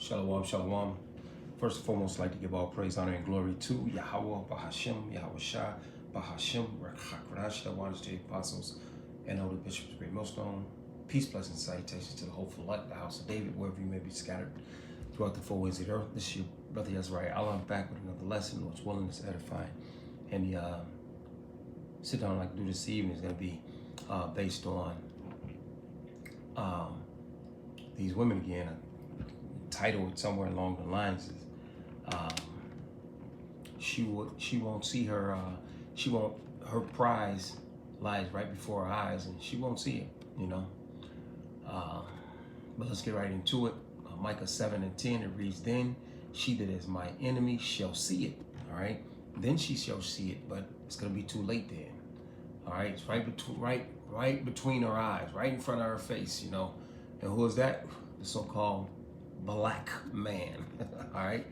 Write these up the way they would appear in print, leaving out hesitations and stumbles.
Shalom, shalom. First and foremost, I'd like to give all praise, honor, and glory to Yahweh, Bahashem, Yahweh Shai, Bahashem, Rekakradash, the waters to the apostles, and all the bishops, great millstone. Peace, blessings, salutations to the hopeful light, the house of David, wherever you may be scattered throughout the four winds of the earth. This is your brother Yazariah. I'm back with another lesson, which willingness edifying. And the sit down like I do this evening is going to be based on these women again. Titled somewhere along the lines is she won't see her her prize lies right before her eyes and she won't see it, but let's get right into it. Micah 7:10, it reads, then she that is my enemy shall see it. All right, then she shall see it, but it's gonna be too late then. All right, it's right between her eyes, right in front of her face, and who is that? The so-called black man. All right,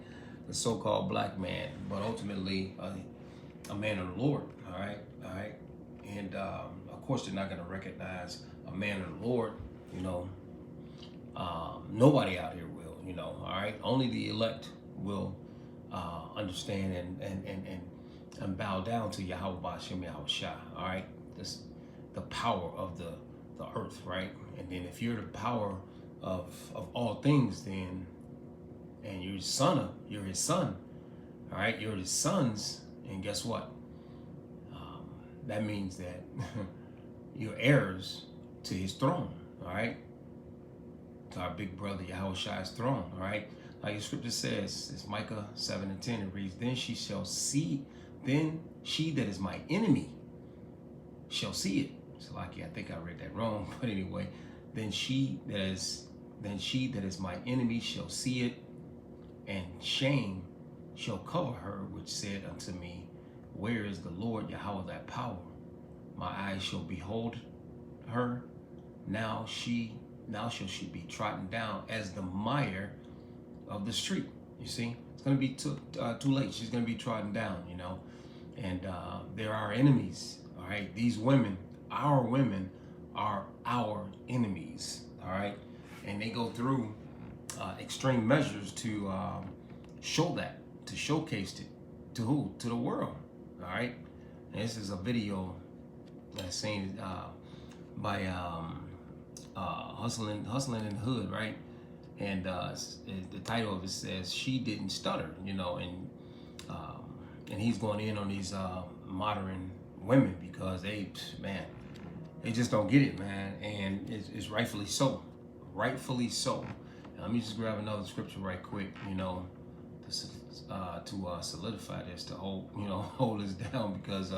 the so-called black man, but ultimately a man of the Lord. All right, and of course they're not going to recognize a man of the Lord. Nobody out here will. All right, only the elect will understand and bow down to Yahweh Ba'ashem Yahweh Shai. All right, this the power of the earth, right? And then if you're the power of all things, then, and you're his son, all right, you're his sons, and guess what? That means that you're heirs to his throne, all right, to our big brother Yahweh Shai's throne, all right. Like the scripture says, it's Micah 7:10, it reads, then she that is my enemy shall see it. So I think I read that wrong, but anyway, then she that is my enemy shall see it, and shame shall cover her, which said unto me, where is the Lord Yahweh that power? My eyes shall behold her. Now shall she be trodden down as the mire of the street. You see, it's going to be too late. She's going to be trodden down, and they're our enemies. All right, these women, our women, are our enemies. All right. And they go through extreme measures to show that, to showcase it to who? To the world. All right. And this is a video that's seen by Hustling in the Hood, right? And the title of it says "She Didn't Stutter," and he's going in on these modern women because they just don't get it, man, and it's rightfully so. Rightfully so. Now, let me just grab another scripture right quick, to solidify this, to hold this down, because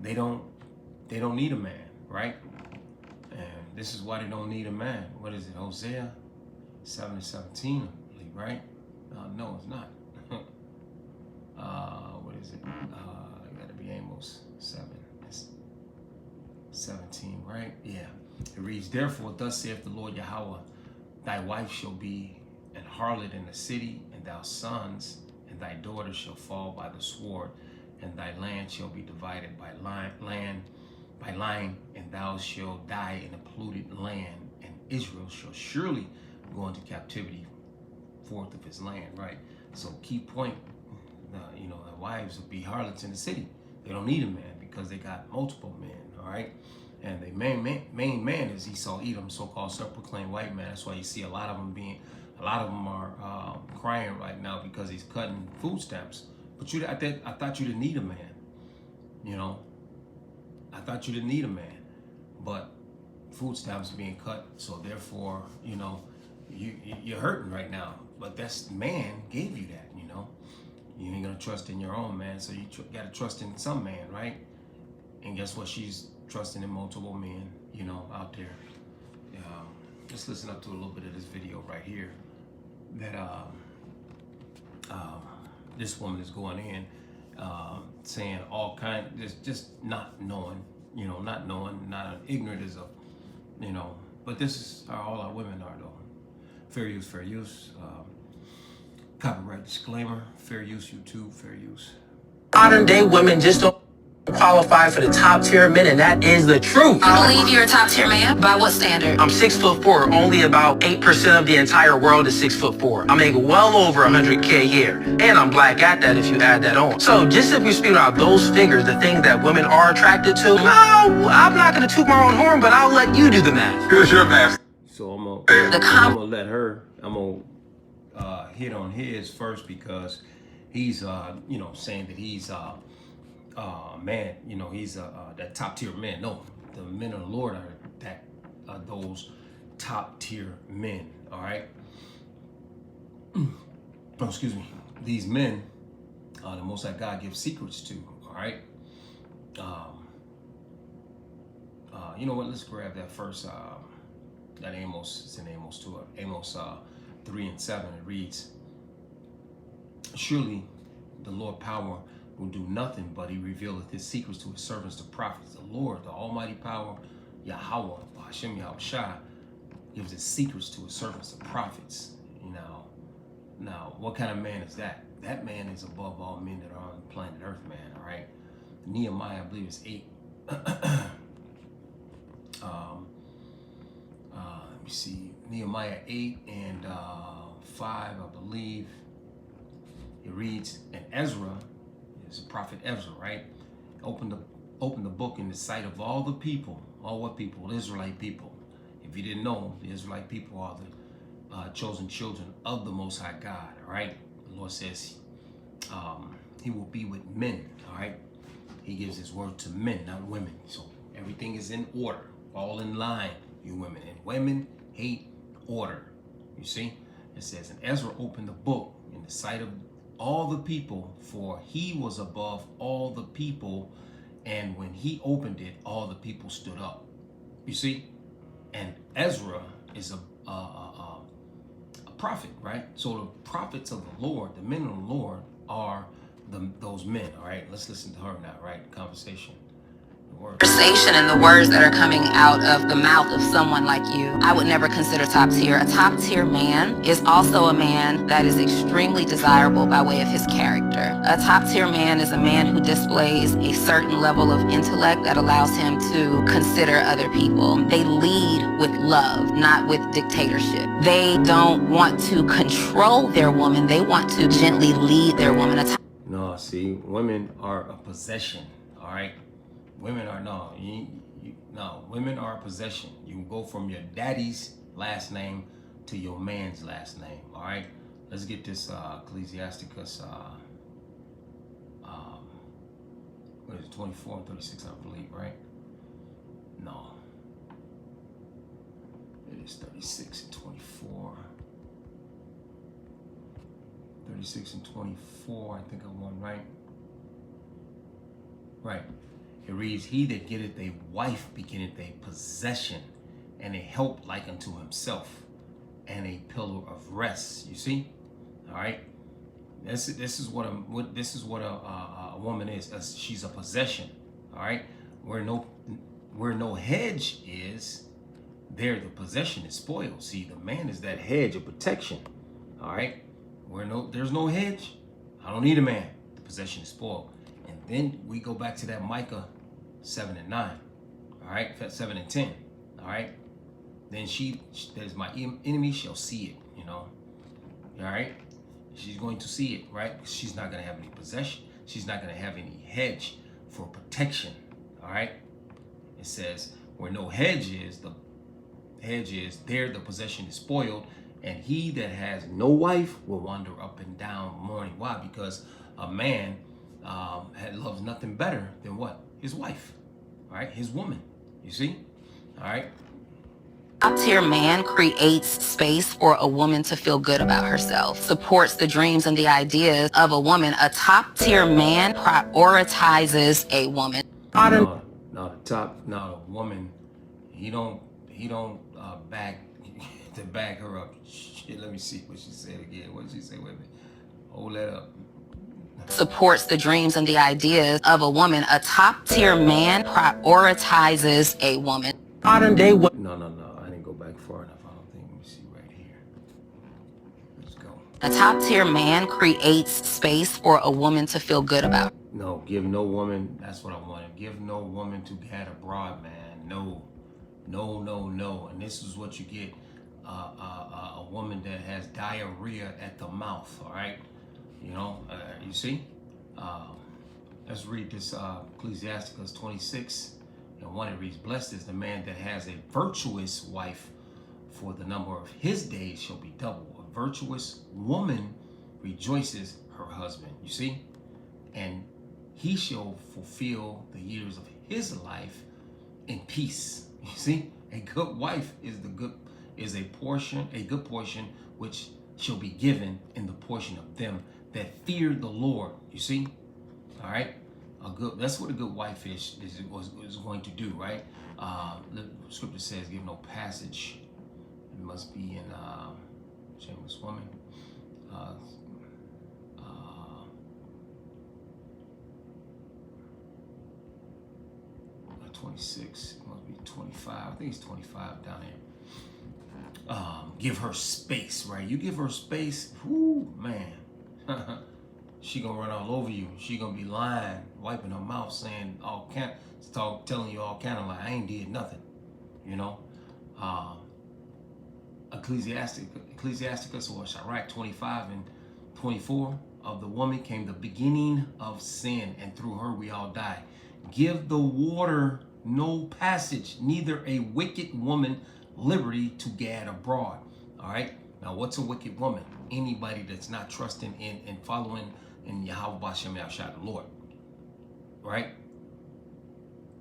they don't need a man, right? And this is why they don't need a man. What is it? Hosea 7:17, I believe, right? No, it's not. What is it? It got to be Amos 7:17, right? Yeah. It reads, therefore, thus saith the Lord Yahweh, thy wife shall be an harlot in the city, and thy sons and thy daughters shall fall by the sword, and thy land shall be divided by line, and thou shalt die in a polluted land, and Israel shall surely go into captivity forth of his land, right? So key point, the wives will be harlots in the city. They don't need a man because they got multiple men, all right? And the main man is Esau Edom, so-called self-proclaimed white man. That's why you see a lot of them are crying right now because he's cutting food stamps. But I thought you didn't need a man, I thought you didn't need a man, but food stamps being cut, so therefore, you're hurting right now. But that's man gave you that, You ain't gonna trust in your own man, so you gotta trust in some man, right? And guess what? She's trusting in multiple men, out there. Just listen up to a little bit of this video right here that this woman is going in, saying all kind, just not knowing, not ignorant as but this is how all our women are though. Fair use. Copyright disclaimer, fair use, YouTube, fair use. Modern day women just don't. qualify for the top tier men, and that is the truth. I believe you're a top tier man. By what standard? I'm 6'4". Only about 8% of the entire world is 6'4". I make well over 100K a year, and I'm black at that if you add that on. So just if you speak out those figures, the things that women are attracted to, no, I'm not gonna toot my own horn, but I'll let you do the math. Here's your math. So I'm gonna let her. I'm gonna hit on his first because he's saying that he's man, he's that top tier man. No, the men of the Lord are those top tier men. All right. Oh, excuse me. These men, the Most High God gives secrets to. All right. You know what? Let's grab that first. That Amos. It's in Amos 2. Amos 3:7. It reads, "Surely the Lord power will do nothing, but he revealeth his secrets to his servants, the prophets." The Lord, the almighty power, Yahweh, Hashem Yahushua, gives his secrets to his servants, the prophets. Now, what kind of man is that? That man is above all men that are on planet Earth, man, all right? Nehemiah, I believe it's 8. Let me see, Nehemiah 8 and 5, I believe. It reads, and Ezra, it's a prophet Ezra, right? Open the book in the sight of all the people. All what people? The Israelite people. If you didn't know, the Israelite people are the chosen children of the Most High God, all right? The Lord says he will be with men, all right? He gives his word to men, not women. So everything is in order, all in line, you women. And women hate order, you see? It says, and Ezra opened the book in the sight of all the people, for he was above all the people, and when he opened it, all the people stood up. You see? And Ezra is a prophet, right? So the prophets of the Lord, the men of the Lord, are those men. All right, let's listen to her now, right? Conversation. Conversation and the words that are coming out of the mouth of someone like you, I would never consider top tier. A top tier man is also a man that is extremely desirable by way of his character. A top tier man is a man who displays a certain level of intellect that allows him to consider other people. They lead with love, not with dictatorship. They don't want to control their woman. They want to gently lead their woman. No, see, women are a possession, all right? Women are, no, women are a possession. You can go from your daddy's last name to your man's last name, all right? Let's get this Ecclesiasticus, what is it, 24 and 36, I believe, right? No. It is 36 and 24. 36 and 24, I think I won, right? Right. It reads, he that getteth a wife begetteth a possession, and a help like unto himself, and a pillar of rest. You see? All right. This is what a woman is. She's a possession. All right. Where no hedge is, there the possession is spoiled. See, the man is that hedge of protection. All right. Where there's no hedge, I don't need a man. The possession is spoiled. And then we go back to that Micah 7 and 9. All right, 7 and 10. All right. Then that is my enemy shall see it, All right. She's going to see it, right? She's not going to have any possession. She's not going to have any hedge for protection. All right. It says, where no hedge is, there the possession is spoiled. And he that has no wife will wander up and down mourning. Why? Because a man loves nothing better than what? His wife, all right? His woman, you see? All right? Top tier man creates space for a woman to feel good about herself, supports the dreams and the ideas of a woman. A top tier man prioritizes a woman. No, the woman, he don't back her up. Shit, let me see what she said again. What did she say with me? Hold that up. Supports the dreams and the ideas of a woman. A top tier man prioritizes a woman. Modern day what? No. I didn't go back far enough. I don't think. Let me see right here. Let's go. A top tier man creates space for a woman to feel good about. No, give no woman, that's what I wanted. Give no woman to gad abroad, man. No, no, no, no. And this is what you get. A woman that has diarrhea at the mouth, all right? You know, you see? Let's read this Ecclesiasticus 26 and 1. It reads, blessed is the man that has a virtuous wife, for the number of his days shall be double. A virtuous woman rejoices her husband, you see? And he shall fulfill the years of his life in peace. You see? A good wife is a good portion which shall be given in the portion of them that fear the Lord. You see? All right? That's what a good wife is going to do, right? The scripture says, give no passage. It must be in shameless woman. 26, it must be 25. I think it's 25 down here. Give her space, right? You give her space, whoo, man. She gonna run all over you. She gonna be lying, wiping her mouth, saying telling you all kind of like, I ain't did nothing, you know. Ecclesiasticus or Sirach 25 and 24, of the woman came the beginning of sin, and through her we all die. Give the water no passage, neither a wicked woman liberty to gad abroad. All right. Now, what's a wicked woman? Anybody that's not trusting in and following in Yahweh Bashem Yahshua the Lord. Right?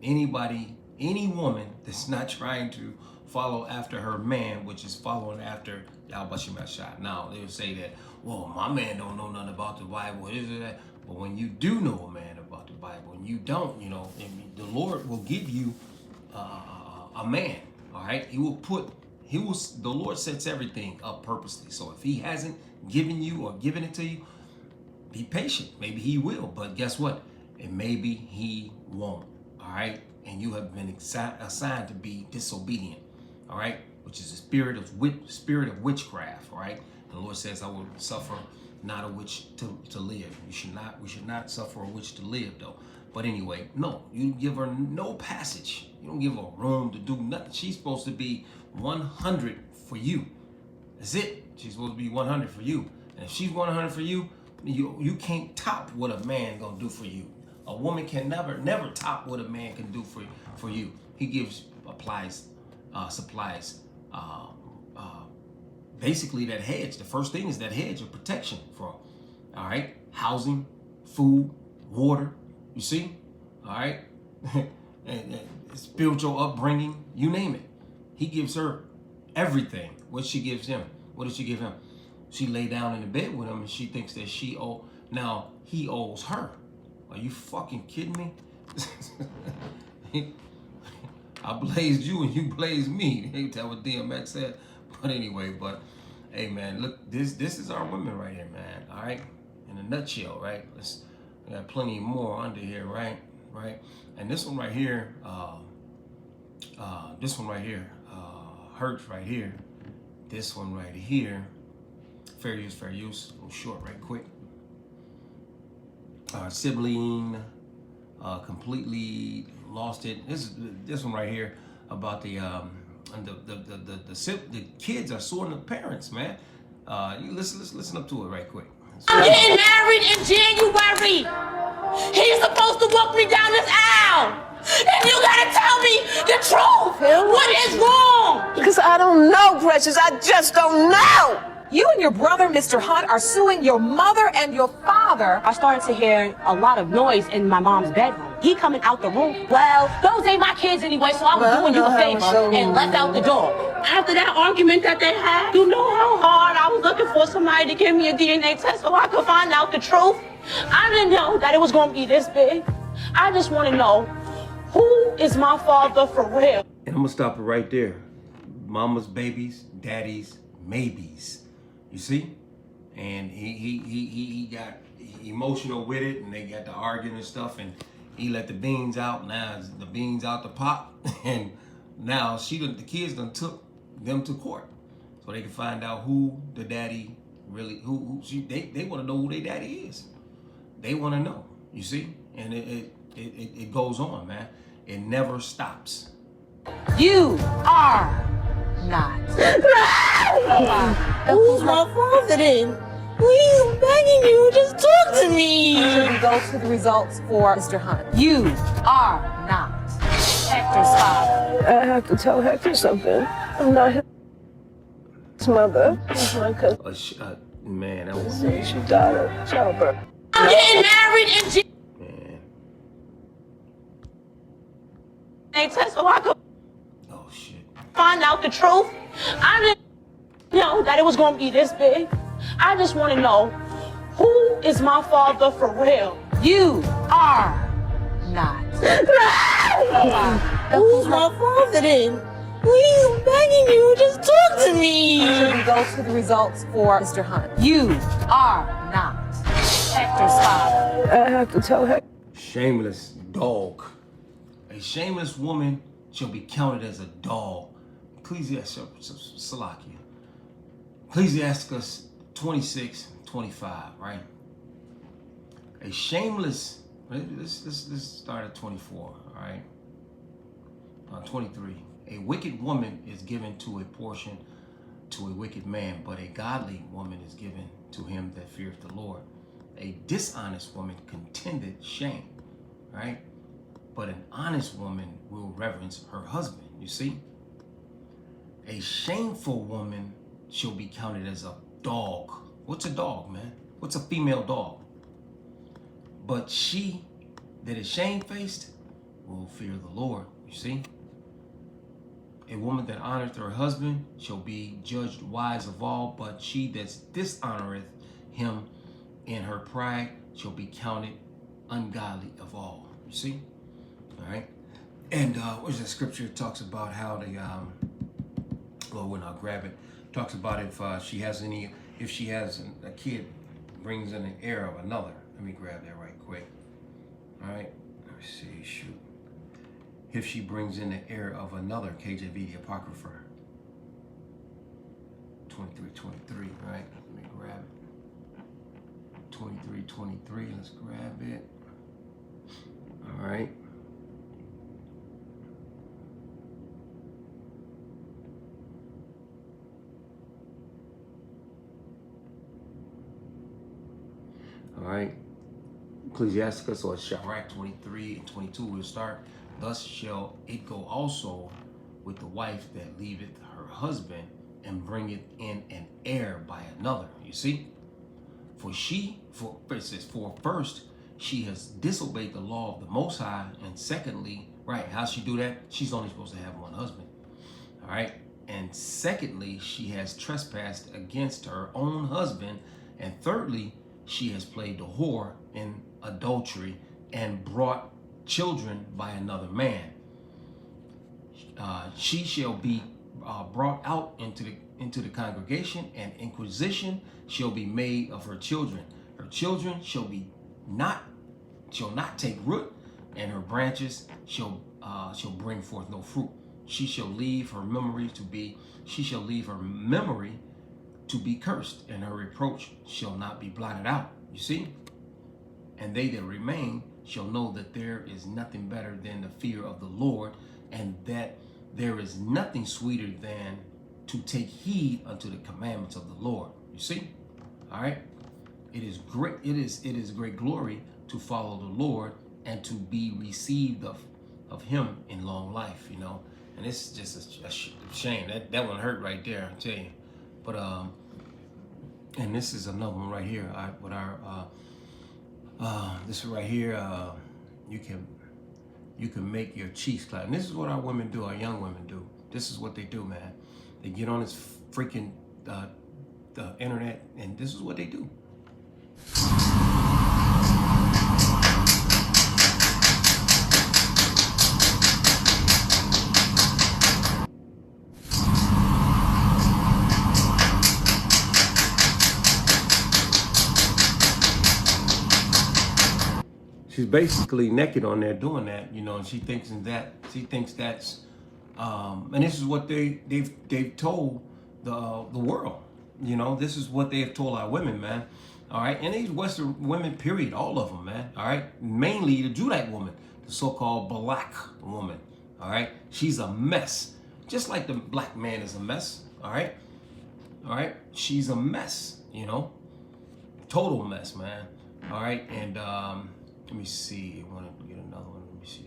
Any woman that's not trying to follow after her man, which is following after Yahweh Bashem Yahshua. Now, they'll say that, well, my man don't know nothing about the Bible. Is it that? But when you do know a man about the Bible and you don't, you know, the Lord will give you a man. All right. The Lord sets everything up purposely. So if he hasn't given you or given it to you, be patient. Maybe he will, but guess what? And maybe he won't. All right. And you have been assigned to be disobedient. All right. Which is a spirit of witchcraft. All right. And the Lord says, I will suffer not a witch to live. We should not suffer a witch to live, though. But anyway, no, you give her no passage. You don't give her room to do nothing. She's supposed to be 100 for you. That's it. She's supposed to be 100 for you. And if she's 100 for you, you can't top what a man gonna do for you. A woman can never top what a man can do for you. He supplies basically that hedge. The first thing is that hedge of protection for, all right, housing, food, water. You see, all right, and spiritual upbringing, you name it. He gives her everything. What she gives him? What does she give him? She lay down in the bed with him and she thinks that he owes her. Are you fucking kidding me? I blazed you and you blazed me. Ain't that what DMX said? But anyway, hey man, look, this is our women right here, man. All right, in a nutshell, right? We got plenty more under here, right? And this one right here, hurts right here. This one right here, fair use. A little short, right quick. Sibling, completely lost it. This one right here about the kids are suing the parents, man. You listen up to it right quick. I'm getting married in January. He's supposed to walk me down this aisle. And you gotta tell me the truth. What is wrong? Because I don't know, Precious. I just don't know. You and your brother, Mr. Hunt, are suing your mother and your father. I started to hear a lot of noise in my mom's bedroom. He coming out the room. Well, those ain't my kids anyway, so I was doing you a favor and left out the door. After that argument that they had, you know how hard I was looking for somebody to give me a DNA test so I could find out the truth. I didn't know that it was going to be this big. I just want to know, who is my father for real? And I'm going to stop it right there. Mama's babies, daddy's maybes. You see? And he got emotional with it, and they got to arguing and stuff, and he let the beans out. Now the beans out the pot, and now the kids done took them to court so they can find out who the daddy really, they want to know who their daddy is. They want to know. You see? And it goes on, man. It never stops. You are not. Who's my father then? Please, I'm begging you, just talk to me. Should we go to the results for Mr. Hunt? You are not Hector's father. I have to tell Hector something. I'm not his mother. He's my cousin. Man, that was She died of childbirth. I'm getting married in Jesus' man. name, so I could Oh shit. find out the truth. I didn't know that it was going to be this big. I just want to know, who is my father for real? You are not. Who's my father then? Please, I'm begging you, just talk to me. Should we go to the results for Mr. Hunt? You are not Hector's father. I have to tell Hector. Shameless dog. A shameless woman shall be counted as a dog. Salakia. Ecclesiasticus 26:25, right? A shameless, let's start at 24, all right? 23. A wicked woman is given to a portion to a wicked man, but a godly woman is given to him that feareth the Lord. A dishonest woman contendeth shame, right? But an honest woman will reverence her husband, you see? A shameful woman shall be counted as a dog. What's a dog, man? What's a female dog? But she that is shamefaced will fear the Lord, you see? A woman that honoreth her husband shall be judged wise of all, but she that dishonoreth him in her pride shall be counted ungodly of all. You see? All right. And where's that scripture? It talks about how the well, when I grab it, talks about if she has a kid brings in an heir of another. Let me grab that right quick. All right. Let me see. Shoot. If she brings in the heir of another, KJV, the Apocrypha, 23:23, right? Let me grab it. 23:23, let's grab it. All right. All right. Ecclesiasticus or Sirach 23:22 will start. Thus shall it go also with the wife that leaveth her husband and bringeth in an heir by another. You see? For it says, for first she has disobeyed the law of the Most High, and secondly, right, how she do that? She's only supposed to have one husband. All right. And secondly, she has trespassed against her own husband. And thirdly, she has played the whore in adultery and brought children by another man. She shall be brought out into the congregation, and inquisition shall be made of her children. Her children shall not take root, and her branches shall bring forth no fruit. She shall leave her memory to be cursed, and her reproach shall not be blotted out. You see? And they that remain shall know that there is nothing better than the fear of the Lord, and that there is nothing sweeter than to take heed unto the commandments of the Lord. You see? All right. It is great glory to follow the Lord and to be received of him in long life, you know. And it's just a shame. That one hurt right there, I tell you. But and this is another one right here. With our this right here, you can make your cheeks clap. And this is what our women do, our young women do. This is what they do, man. They get on this freaking the internet, and this is what they do. She's basically naked on there doing that, you know, and she thinks that's and this is what they've told the world. You know, this is what they have told our women, man. All right, and these Western women, period, all of them, man. All right, mainly the Judite woman, the so-called black woman. All right, she's a mess, just like the black man is a mess. All right, she's a mess. You know, total mess, man. All right, and let me see. I want to get another one. Let me see.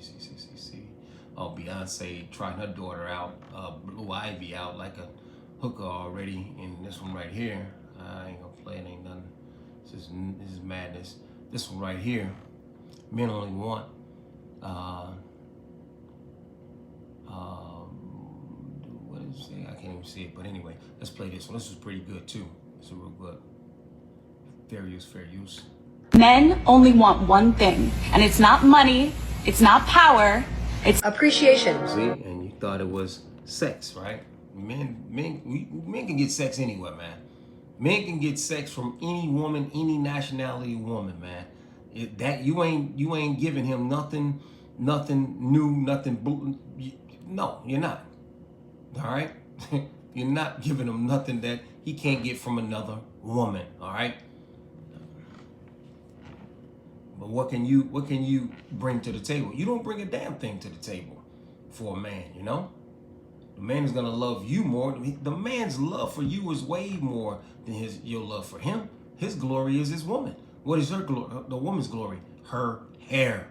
Oh, Beyonce trying her daughter out, Blue Ivy out like a hooker already. And this one right here, I ain't gonna play it. Ain't nothing. This is madness. This one right here, men only want. What did it say? I can't even see it. But anyway, let's play this one. This is pretty good too. It's a real good. Fair use. Men only want one thing, and it's not money, it's not power, it's appreciation. See, and you thought it was sex, right? Men can get sex anywhere, man. Men can get sex from any woman, any nationality woman, man. You ain't giving him nothing new, nothing. No, you're not. All right, you're not giving him nothing that he can't get from another woman. All right. But what can you bring to the table? You don't bring a damn thing to the table for a man, you know? The man is gonna love you more. The man's love for you is way more than your love for him. His glory is his woman. What is her glory? The woman's glory? Her hair.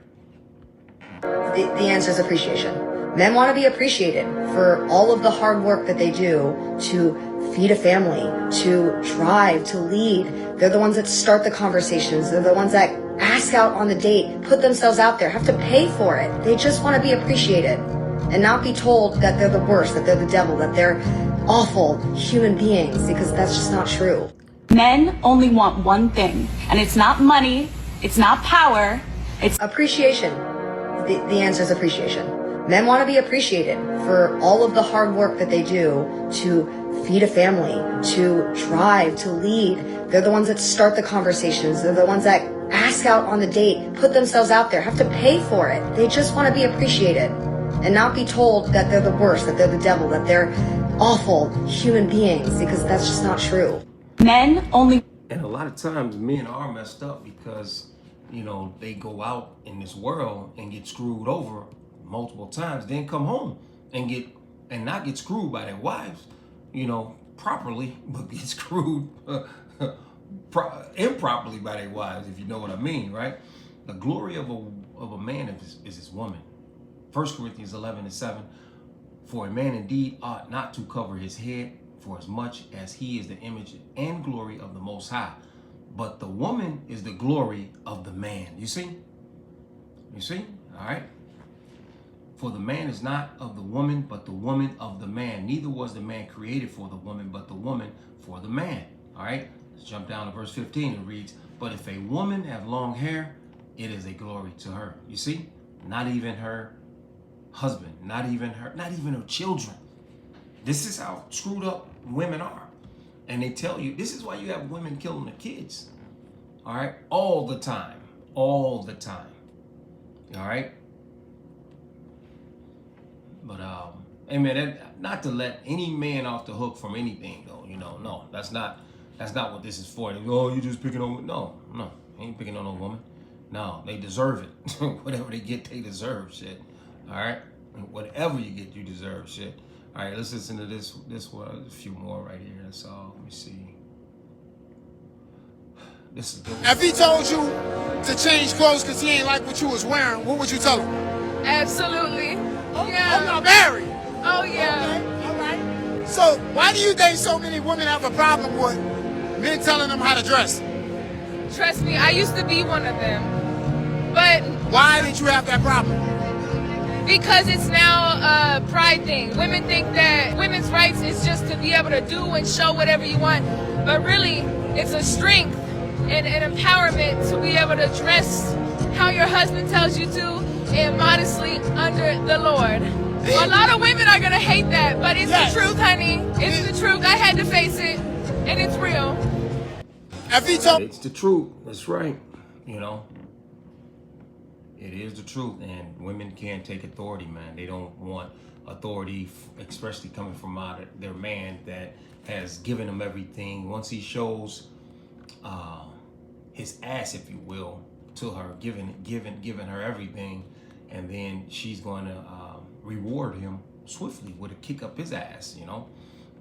The answer is appreciation. Men want to be appreciated for all of the hard work that they do to feed a family, to drive, to lead. They're the ones that start the conversations. They're the ones that ask out on the date, put themselves out there, have to pay for it. They just want to be appreciated and not be told that they're the worst, that they're the devil, that they're awful human beings, because that's just not true. men only want one thing, and it's not money, it's not power, it's appreciation. The answer is appreciation. Men want to be appreciated for all of the hard work that they do to feed a family, to drive, to lead. They're the ones that start the conversations. They're the ones that ask out on the date, put themselves out there, have to pay for it. They just want to be appreciated and not be told that they're the worst, that they're the devil, that they're awful human beings, because that's just not true. men only. And a lot of times men are messed up because, you know, they go out in this world and get screwed over multiple times, then come home and not get screwed by their wives, you know, properly, but get screwed improperly by their wives, if you know what I mean, right? The glory of a man is his woman. 1 Corinthians 11:7, for a man indeed ought not to cover his head, for as much as he is the image and glory of the Most High. But the woman is the glory of the man. You see? All right? For the man is not of the woman, but the woman of the man. Neither was the man created for the woman, but the woman for the man. All right? Let's jump down to verse 15. It reads, but if a woman have long hair, it is a glory to her. You see? Not even her husband, not even her children. This is how screwed up women are. And they tell you, this is why you have women killing the kids. All right? All the time. All right? But, hey man, not to let any man off the hook from anything though, you know, no, that's not what this is for. Oh, you just picking on, no, ain't picking on no woman. No, they deserve it. Whatever they get, they deserve shit. All right? Whatever you get, you deserve shit. All right, let's listen to this one, a few more right here. That's all. Let me see. This is good. If he told you to change clothes because he ain't like what you was wearing, what would you tell him? Absolutely. Oh, Yeah. I'm not married. Oh, yeah. Okay, all right. So why do you think so many women have a problem with men telling them how to dress? Trust me, I used to be one of them. But Why did you have that problem? because it's now a pride thing. Women think that women's rights is just to be able to do and show whatever you want. But really, it's a strength and an empowerment to be able to dress how your husband tells you to and modestly under the Lord. A lot of women are going to hate that, but it's the truth, honey. It's the truth. I had to face it, and it's real. If he told It's the truth. That's right. You know, it is the truth. And women can't take authority, man. They don't want authority, especially coming from out of their man that has given them everything. Once he shows his ass, if you will, to her, giving her everything, and then she's going to reward him swiftly with a kick up his ass, you know,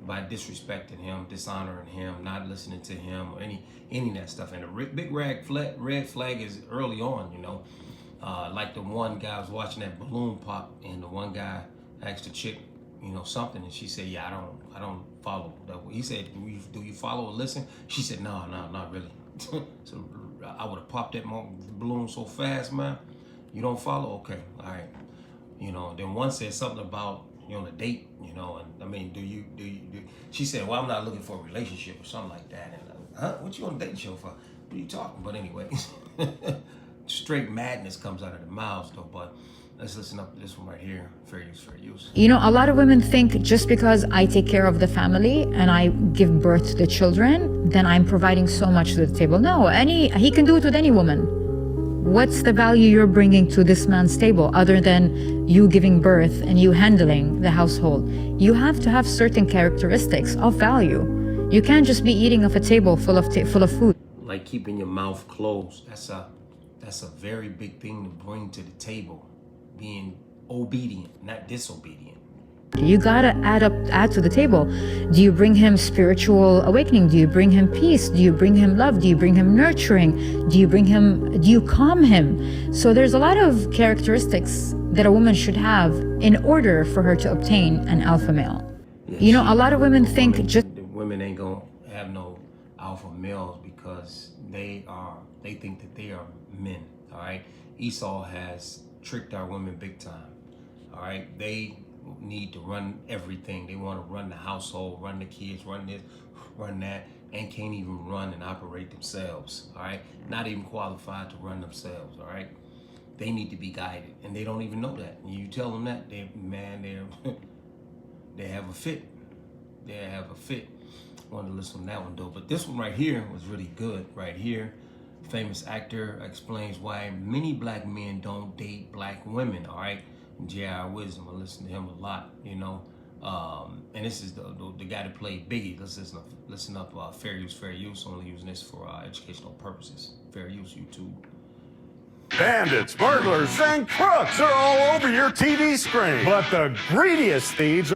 by disrespecting him, dishonoring him, not listening to him, or any of that stuff. And the big red flag is early on, you know, like the one guy was watching that balloon pop, and the one guy asked the chick, you know, something, and she said, "Yeah, I don't follow that." He said, "Do you follow or listen?" She said, "No, not really." So I would have popped that balloon so fast, man. You don't follow? Okay, all right. You know, then one said something about you on a date, you know, and I mean, do you? She said, "Well, I'm not looking for a relationship," or something like that. And huh? What you on a date show for? What are you talking? But anyway, straight madness comes out of the mouths, though. But let's listen up to this one right here. Fair use, fair use. You know, a lot of women think just because I take care of the family and I give birth to the children, then I'm providing so much to the table. No, he can do it with any woman. What's the value you're bringing to this man's table other than you giving birth and you handling the household? You have to have certain characteristics of value. You can't just be eating off a table full of food. Like keeping your mouth closed. That's a very big thing to bring to the table. Being obedient, not disobedient. You gotta add to the table. Do you bring him spiritual awakening? Do you bring him peace? Do you bring him love? Do you bring him nurturing? Do you calm him? So there's a lot of characteristics that a woman should have in order for her to obtain an alpha male. Yeah, you know, a lot of women think just women ain't gonna have no alpha males because they think that they are men. All right, Esau has tricked our women big time. All right, they need to run everything. They want to run the household, run the kids, run this, run that, and can't even run and operate themselves. All right, not even qualified to run themselves. All right, they need to be guided, and they don't even know that. And you tell them that, they have a fit. They have a fit. I wanted to listen to that one though, but this one right here was really good. Right here, famous actor explains why many black men don't date black women. All right. J.R. Wisdom, I listen to him a lot, you know. And this is the guy that played Biggie. Let's listen up. Fair use. Only using this for educational purposes. Fair use, YouTube. Bandits, burglars, and crooks are all over your TV screen. But the greediest thieves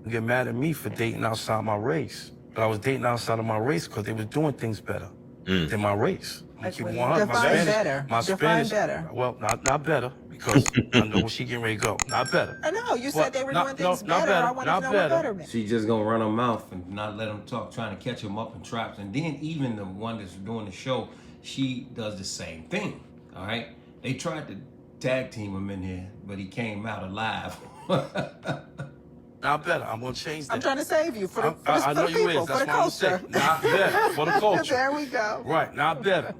get mad at me for dating outside my race. But I was dating outside of my race because they was doing things better than my race. Define better. Define better. Well, not better, because I know where she getting ready to go. Not better. I know, you said they were doing things better. I want to know what better meant. She just gonna run her mouth and not let them talk, trying to catch them up in traps. And then even the one that's doing the show, she does the same thing, all right? They tried to tag team him in here, but he came out alive. Not better. I'm gonna change that. I'm trying to save you for the That's people, for the culture. Not better for the culture. There we go. Right, not better.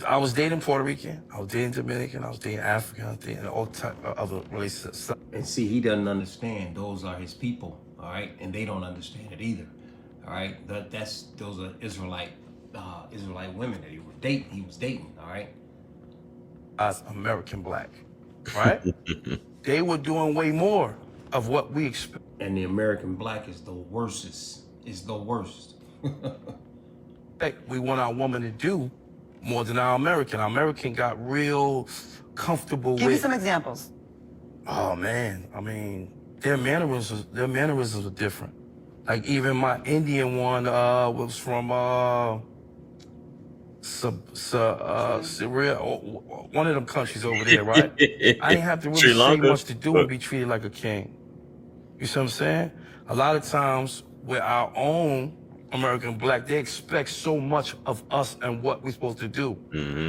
I was dating Puerto Rican, I was dating Dominican, I was dating African, I was dating all type of other races. And see, he doesn't understand. Those are his people, all right? And they don't understand it either, all right? Those are Israelite women that he was dating, all right? As American black, right? They were doing way more of what we expect. And the American black is the worstest. Is the worst. We want our woman to do more than our American. Our American got real comfortable with. Give me some examples. Oh man, I mean, their mannerisms are different. Like even my Indian one was from Syria, one of them countries over there, right? I didn't have to really say much to do and be treated like a king. You see what I'm saying? A lot of times with our own American black, they expect so much of us and what we're supposed to do.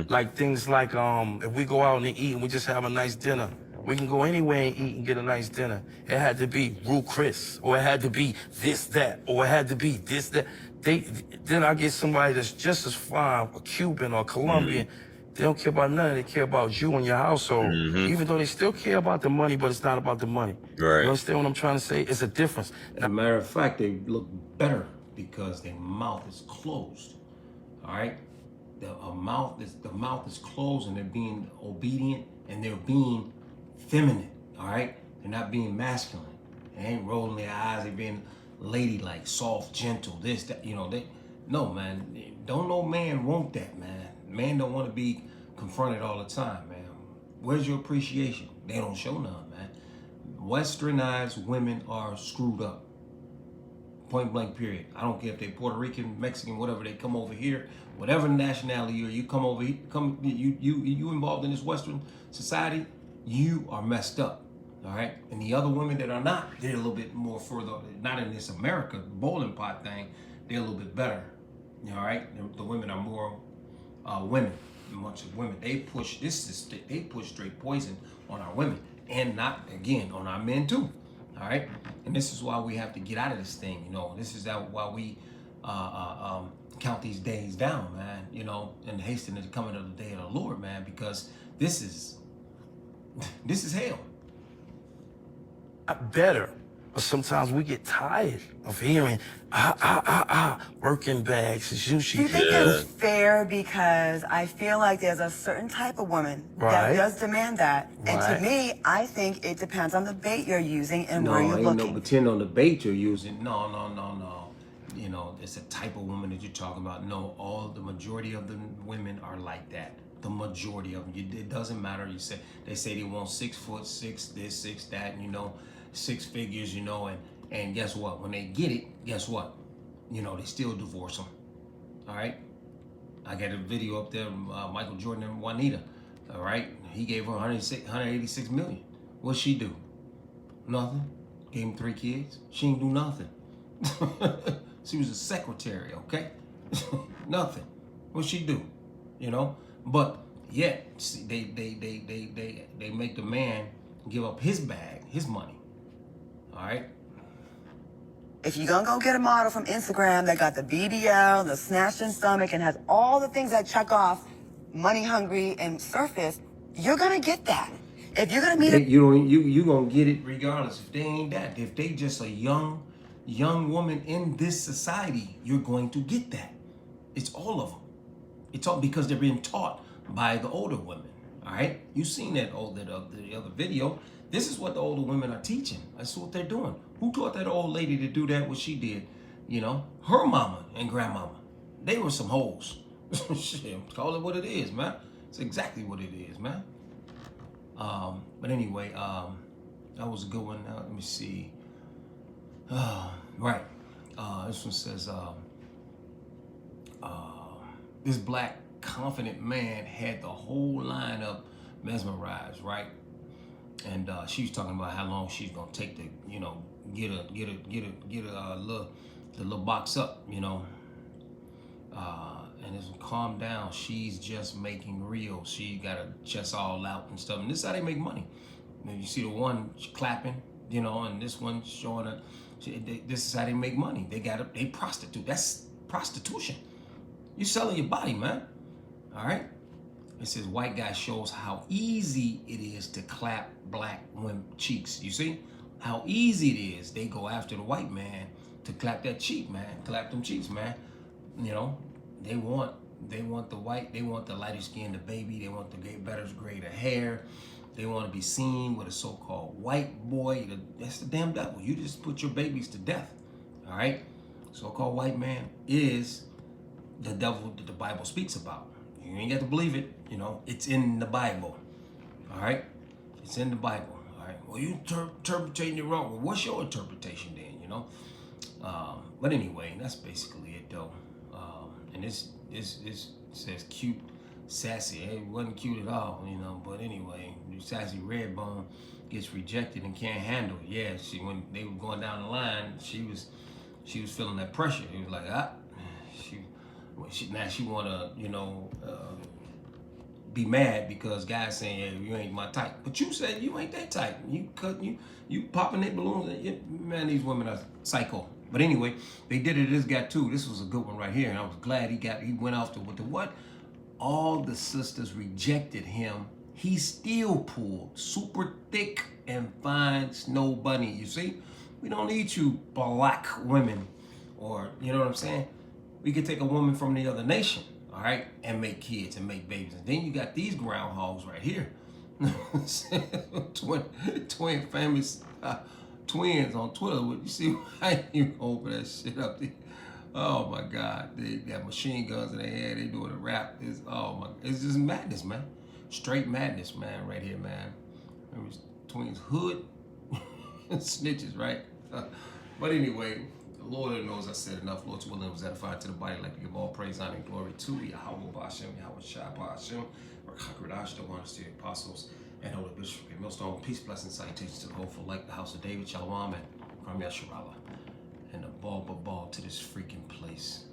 Like things like if we go out and eat and we just have a nice dinner, we can go anywhere and eat and get a nice dinner. It had to be Rue Chris, or it had to be this, that, or it had to be this, that. Then I get somebody that's just as fine, a Cuban or Colombian. They don't care about nothing. They care about you and your household. Even though they still care about the money, but it's not about the money. Right. You understand what I'm trying to say? It's a difference. As a matter of fact, they look better because their mouth is closed. All right? The mouth is closed and they're being obedient And they're being feminine, all right? They're not being masculine. They ain't rolling their eyes. They're being ladylike, soft, gentle, this, that, you know. No, man. Don't no man want that, man. Man don't want to be confronted all the time, man. Where's your appreciation? They don't show none, man. Westernized women are screwed up. Point blank, period. I don't care if they're Puerto Rican, Mexican, whatever. They come over here, whatever nationality you are, you come over here, you involved in this Western society, you are messed up. All right, and the other women that are not, they're a little bit more further, not in this America bowling pot thing, they're a little bit better. All right, the women are more women, much of women. They push they push straight poison on our women, and not again on our men too. All right, and this is why we have to get out of this thing. You know, this is why we count these days down, man. You know, and hasten the coming of the day of the Lord, man, because this is hell. Better. But sometimes we get tired of hearing, working bags, sushi. Do you think it's fair? Because I feel like there's a certain type of woman that does demand that. And to me, I think it depends on the bait you're using and where you're looking. No, pretend on the bait you're using. No. You know, it's a type of woman that you're talking about. No, the majority of the women are like that. The majority of them. It doesn't matter. They say they want 6 foot, 6 this, 6 that, and, you know, 6 figures, you know, and guess what? When they get it, guess what? You know, they still divorce them. All right. I got a video up there, Michael Jordan and Juanita. All right. He gave her 186 million. What'd she do? Nothing. Gave him 3 kids. She didn't do nothing. She was a secretary. Okay. Nothing. What'd she do? You know. But yet they make the man give up his bag, his money. All right. If you're gonna go get a model from Instagram that got the BBL, the snatching stomach, and has all the things that check off money hungry and surface, you're gonna get that. If you're gonna meet you gonna get it regardless. If they ain't that, if they just a young woman in this society, you're going to get that. It's all of them. It's all because they're being taught by the older women. All right, you seen that the other video. This is what the older women are teaching. That's what they're doing. Who taught that old lady to do that? What she did, you know, her mama and grandmama. They were some hoes. Shit, call it what it is, man. It's exactly what it is, man. But anyway, that was a good one. Now let me see. Right. This one says, this black confident man had the whole lineup mesmerized, right? And she was talking about how long she's gonna take to, you know, get a little box up, you know. And it's calm down. She's just making real. She got her chest all out and stuff. And this is how they make money. And you see the one clapping, you know, and this one showing up. This is how they make money. They prostitute. That's prostitution. You selling your body, man. All right. It says white guy shows how easy it is to clap black women cheeks. You see how easy it is. They go after the white man to clap that cheek, man. Clap them cheeks, man. You know, they want the white. They want the lighter skin, the baby. They want the better grade of hair. They want to be seen with a so-called white boy. That's the damn devil. You just put your babies to death. All right. So-called white man is the devil that the Bible speaks about. You ain't got to believe it. You know, it's in the Bible. All right. It's in the Bible. All right. Well, you interpreting it wrong. Well, what's your interpretation then? You know. But anyway, that's basically it, though. And this says cute, sassy. It wasn't cute at all, you know. But anyway, sassy Redbone gets rejected and can't handle it. Yeah, when they were going down the line, she was feeling that pressure. It was like now she wanna, you know, be mad because guys saying, "Hey, you ain't my type." But you said you ain't that type. You popping that balloons. Man, these women are psycho. But anyway, they did it to this guy too. This was a good one right here, and I was glad he went off with the what? All the sisters rejected him. He still pulled super thick and fine snow bunny. You see, we don't need you black women, or you know what I'm saying. We could take a woman from the other nation, all right, and make kids and make babies. And then you got these groundhogs right here, twin famous twins on Twitter. You see, I ain't even open that shit up there. Oh my God, they got machine guns in their hand. They doing a rap. It's just madness, man. Straight madness, man. Right here, man. Remember, twins hood snitches, right? But anyway, the Lord knows I said enough. Lord's willing was edified to the body. Like to give all praise, honor, and glory to Yahweh Ba'Shem, Yahweh Shai Ba'Shem, Rakakradash, the ones to the apostles, and Holy Bishop and Millstone. Peace, blessings, salutations to the hopeful, like the house of David, Shalom, and Kram Yasharallah. And the ball to this freaking place.